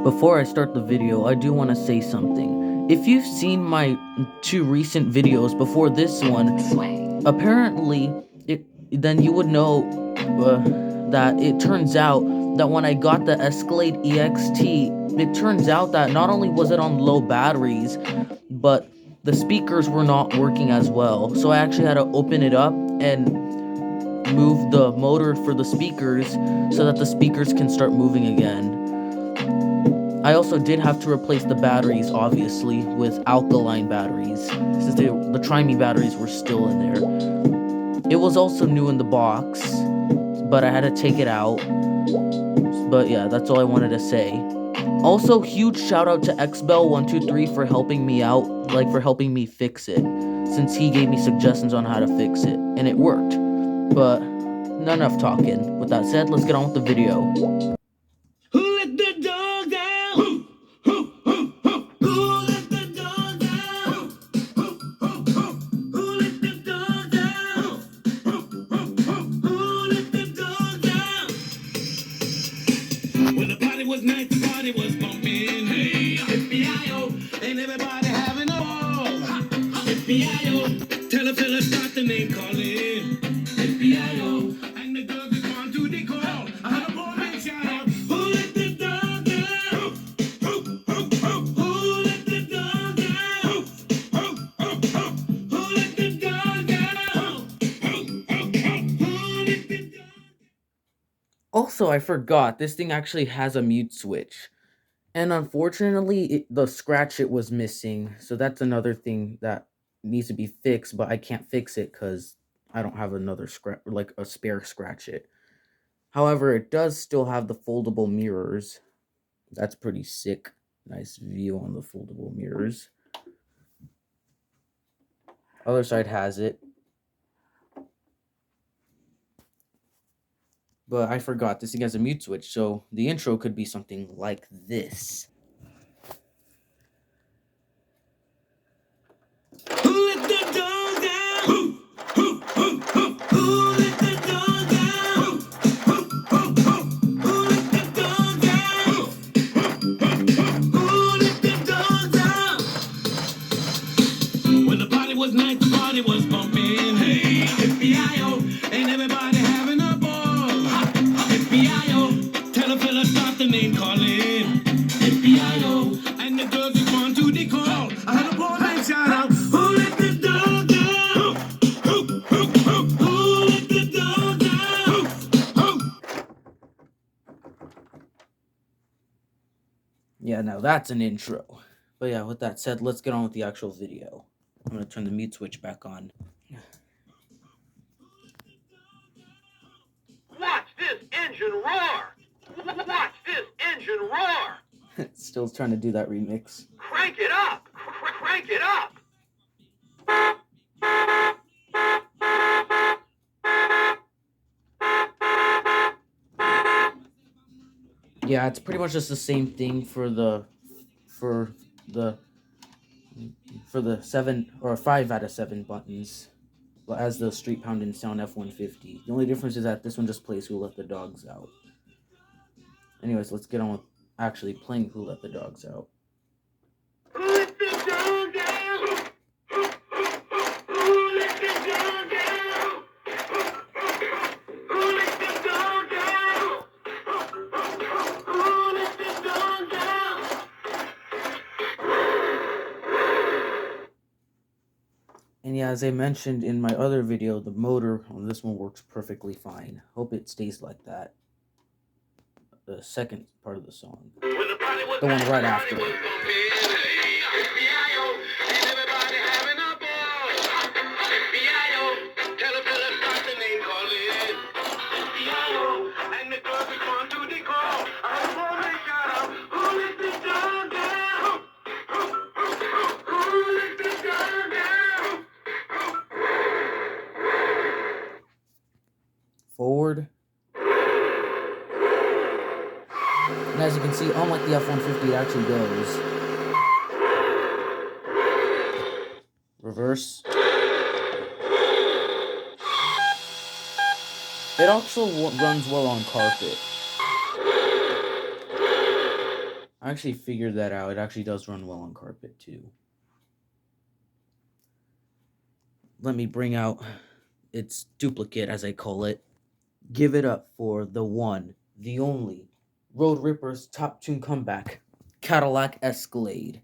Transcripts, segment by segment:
Before I start the video, I do want to say something. If you've seen my 2 recent videos before this one, apparently, then you would know that it turns out that when I got the Escalade EXT, it turns out that not only was it on low batteries, but the speakers were not working as well. So I actually had to open it up and move the motor for the speakers so that the speakers can start moving again. I also did have to replace the batteries, obviously, with alkaline batteries, since the Try-Me batteries were still in there. It was also new in the box, but I had to take it out. But yeah, that's all I wanted to say. Also, huge shout out to XBell123 for helping me out, for helping me fix it, since he gave me suggestions on how to fix it, and it worked. But not enough talking. With that said, let's get on with the video. Who let the dog out? Who let the dog out? Who let the dog out? Who let the dog out? When the party was nice, the party was bumping. Hey, FBI-O, ain't everybody having a ball? FBI-O, tell a fella start the name calling. FBI-O, and the girls respond to the call. I had a poor man shout out. Who let the dog out? Who let the dog out? Who let the dog out? Who let the dog out? Also, I forgot, this thing actually has a mute switch. And unfortunately, the scratch it was missing. So that's another thing that needs to be fixed, but I can't fix it because I don't have another a spare scratch it. However, it does still have the foldable mirrors. That's pretty sick. Nice view on the foldable mirrors. Other side has it. But I forgot, this thing has a mute switch, so the intro could be something like this. Who let the dog out? Who let the dog out? Who let the dog out? Who let the dog out? When the party was nice, the party was bumping. Hey, FBI-O, ain't everybody having a ball? FBI-O, tell a fella start the name calling. FBI-O, and the girls respond to the call. I had a poor man shout out. Who let the dog out? Who let the dog out? Yeah, now that's an intro. But yeah, with that said, let's get on with the actual video. I'm going to turn the mute switch back on. Watch this engine roar! Watch this engine roar! Still trying to do that remix. Crank it up! Crank it up! Yeah, it's pretty much just the same thing for the 7 or 5 out of 7 buttons as the Street Poundin Sound F-150. The only difference is that this one just plays Who Let the Dogs Out. Anyways, let's get on with actually playing Who Let the Dogs Out. Who let the dog out? Who let the dog out? Who let the dog out? Who let the dog out? And yeah, as I mentioned in my other video, the motor on this one works perfectly fine. Hope it stays like that. The second part of the song. The one right after it. Forward. And as you can see, unlike the F-150, it actually goes. Reverse. It also runs well on carpet. I actually figured that out. It actually does run well on carpet too. Let me bring out its duplicate, as I call it. Give it up for the one, the only, Road Ripper's top tune comeback, Cadillac Escalade.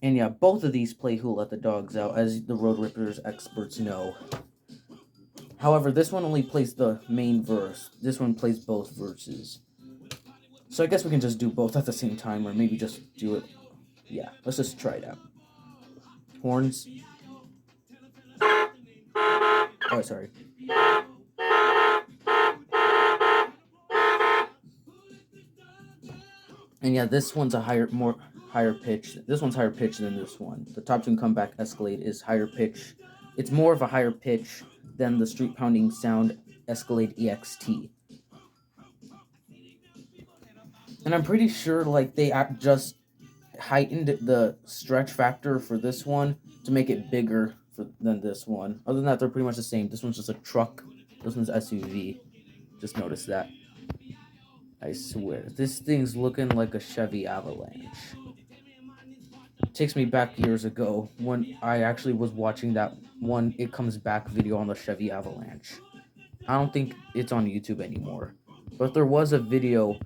And yeah, both of these play Who Let the Dogs Out, as the Road Rippers experts know. However, this one only plays the main verse. This one plays both verses. So I guess we can just do both at the same time, or maybe just do it. Yeah, let's just try it out. Horns. Oh, sorry. And yeah, this one's a higher pitch. This one's higher pitch than this one. The top tune comeback Escalade is higher pitch. It's more of a higher pitch than the street pounding sound Escalade EXT. And I'm pretty sure like they just heightened the stretch factor for this one to make it bigger than this one. Other than that, they're pretty much the same. This one's just a truck. This one's SUV. Just notice that. I swear, this thing's looking like a Chevy Avalanche. Takes me back years ago when I actually was watching that one It Comes Back video on the Chevy Avalanche. I don't think it's on YouTube anymore, but there was a video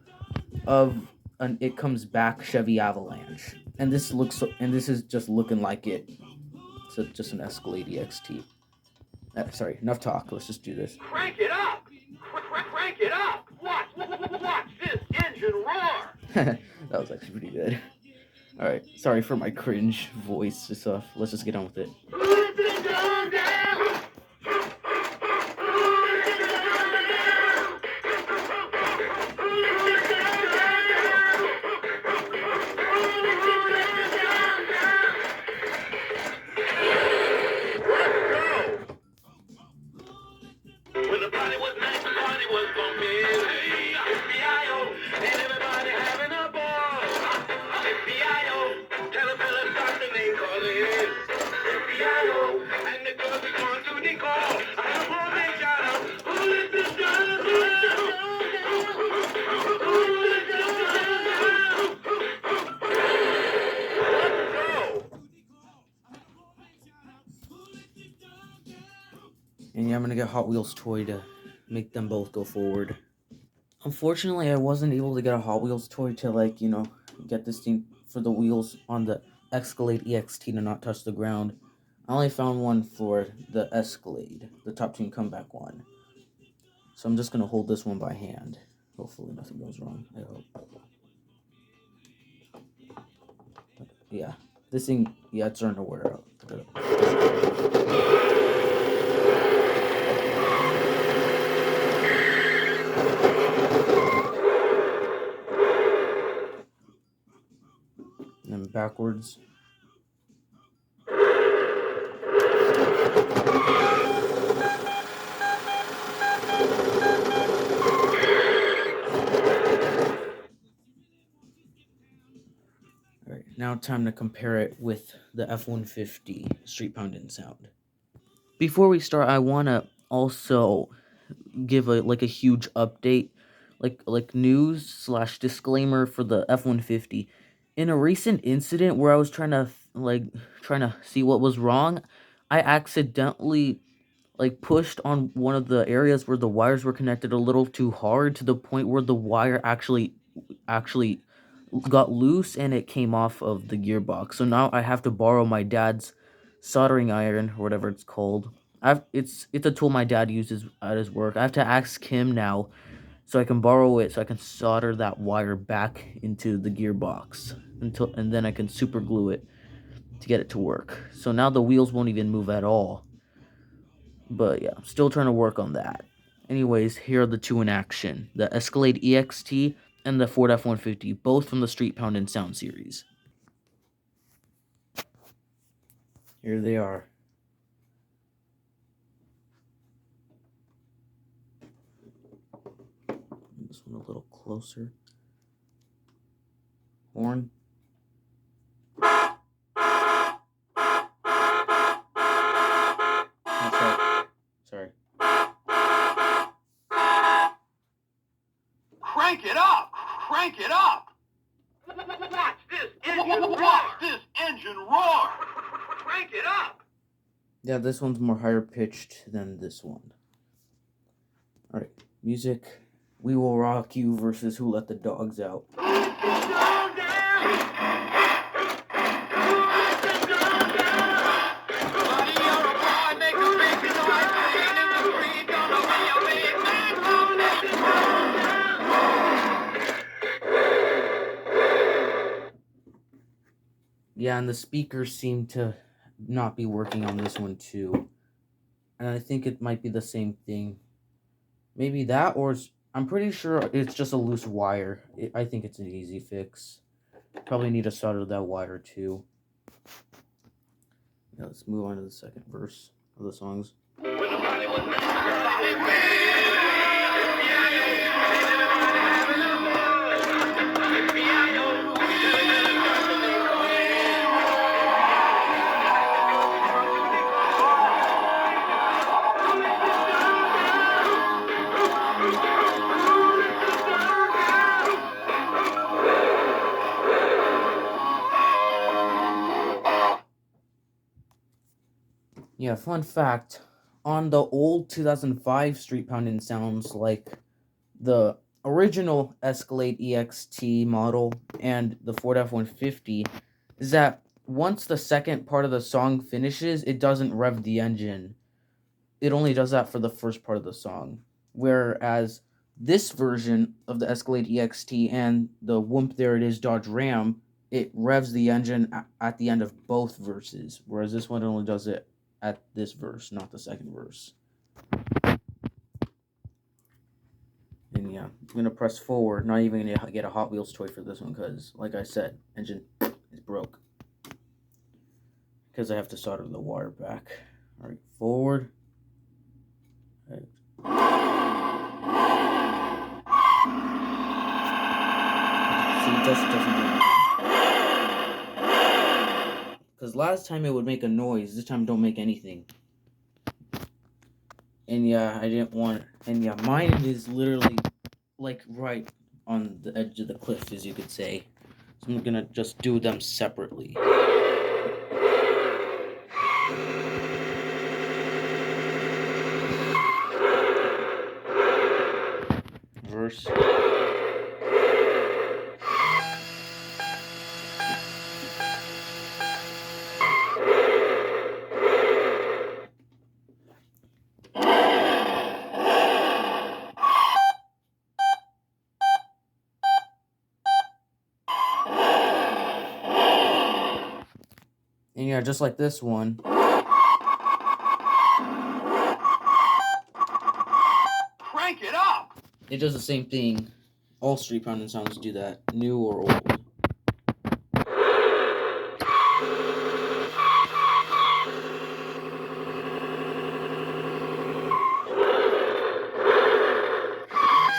of an It Comes Back Chevy Avalanche, and this is just looking like it. So just an Escalade EXT. Sorry, enough talk. Let's just do this. Crank it up! Crank it up! Watch this engine roar! That was actually pretty good. All right, sorry for my cringe voice and stuff. Let's just get on with it. When the party was nice, the party was bumping. FBI-O, and everybody having a ball. FBI-O, tell a fella stop the name calling. FBI-O, and the girls are going to the call. I have a big shout out. Who let this down? Who let this down? Who let this down? Let's go. And yeah, I'm gonna get Hot Wheels toy to make them both go forward. Unfortunately, I wasn't able to get a Hot Wheels toy to get this thing for the wheels on the Escalade EXT to not touch the ground. I only found one for the Escalade, the top tune comeback one. So I'm just gonna hold this one by hand. Hopefully nothing goes wrong. I hope. Yeah, this thing, it's starting to wear out. And then backwards. Alright, now time to compare it with the F-150 Street Poundin sound. Before we start, I want to also give a huge update, like news slash disclaimer for the F-150. In a recent incident where I was trying to see what was wrong, I accidentally pushed on one of the areas where the wires were connected a little too hard, to the point where the wire actually got loose and it came off of the gearbox. So now I have to borrow my dad's soldering iron, or whatever it's called. It's a tool my dad uses at his work. I have to ask him now so I can borrow it so I can solder that wire back into the gearbox and then I can super glue it to get it to work. So now the wheels won't even move at all. But yeah, I'm still trying to work on that. Anyways, here are the two in action. The Escalade EXT and the Ford F-150, both from the Street Poundin' Sound series. Here they are. This one a little closer. Horn. Sorry. Crank it up! Crank it up! Watch this engine roar! Watch this engine roar! Crank it up! Yeah, this one's more higher pitched than this one. Alright, music. We Will Rock You versus Who Let the Dogs Out. Yeah, and the speakers seem to not be working on this one too. And I think it might be the same thing. Maybe that, or I'm pretty sure it's just a loose wire. I think it's an easy fix. Probably need to solder that wire too. Yeah, let's move on to the second verse of the songs. Yeah, fun fact, on the old 2005 Street Poundin sounds like the original Escalade EXT model and the Ford F-150 is that once the second part of the song finishes, it doesn't rev the engine. It only does that for the first part of the song. Whereas this version of the Escalade EXT and the Whoomp There It Is Dodge Ram, it revs the engine at the end of both verses, whereas this one only does it at this verse, not the second verse. And yeah, I'm gonna press forward. Not even gonna get a Hot Wheels toy for this one because, like I said, engine is broke. Because I have to solder the wire back. All right, forward. All right. See, it just doesn't do anything. Because last time it would make a noise. This time don't make anything. And yeah, I didn't want... And yeah, mine is literally, like, right on the edge of the cliff, as you could say. So I'm gonna just do them separately. Verse. And yeah, just like this one. Crank it up! It does the same thing. All Street Poundin sounds do that, new or old.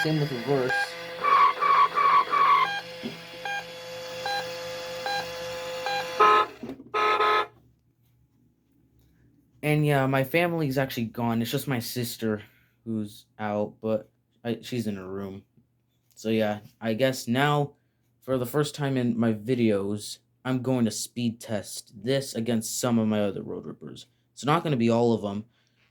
Same with reverse. And yeah, my family's actually gone. It's just my sister who's out, but she's in her room. So yeah, I guess now, for the first time in my videos, I'm going to speed test this against some of my other Road Rippers. It's not going to be all of them,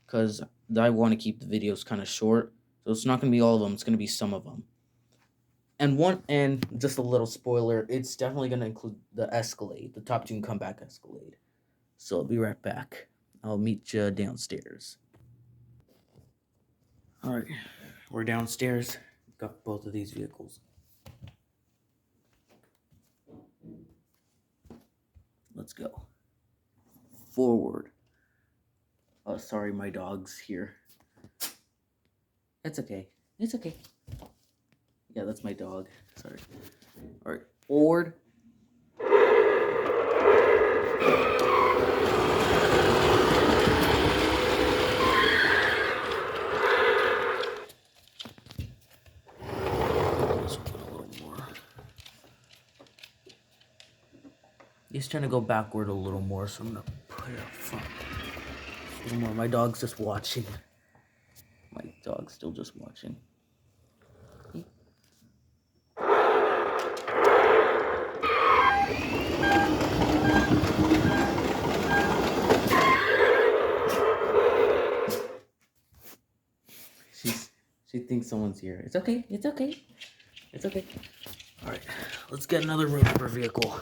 because I want to keep the videos kind of short. So it's not going to be all of them, it's going to be some of them. And just a little spoiler, it's definitely going to include the Escalade, the Top Tune Comeback Escalade. So I'll be right back. I'll meet you downstairs. Alright, we're downstairs. Got both of these vehicles. Let's go. Forward. Oh, sorry, my dog's here. It's okay. It's okay. Yeah, that's my dog. Sorry. Alright, forward. He's trying to go backward a little more, so I'm gonna put it up front a little more. My dog's just watching. My dog's still just watching. She thinks someone's here. It's okay. It's okay. It's okay. All right, let's get another road for vehicle.